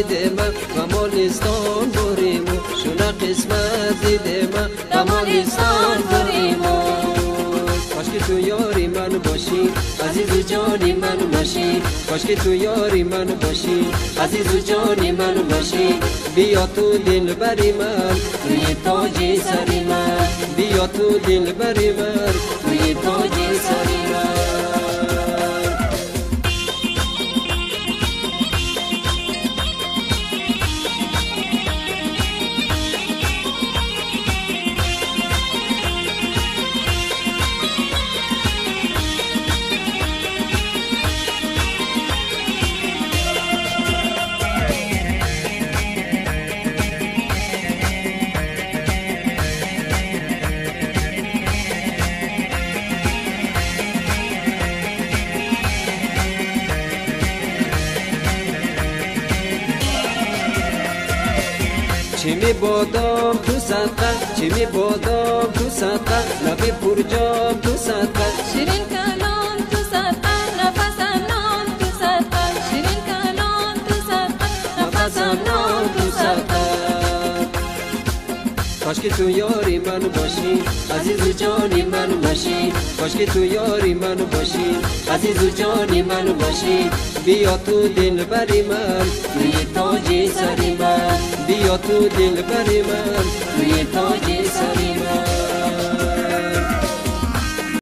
دیده من کمالستان بریمو شونه قسمت دیده من کمالستان بریمو کاش که تو یاری من باشی عزیز و جانی من باشی کاش که تو یاری من باشی عزیز و جانی من باشی بیا تو دل بری من توی تاج سری من بیا تو دل بری من توی تاج سری من چی می بادام تو صدقه چی می بادام تو صدقه لبی پرجام تو صدقه شیرین کلام تو صدقه نفسم نام تو صدقه شیرین کلام تو صدقه نفسم نام تو صدقه کاش که تو یاری من باشی عزیز و جانی من باشی کاش که تو یاری من باشی عزیز و جانی من باشی بیا تو دل بری من توی تاج سری من بیا تو دل بری من توی تاج سری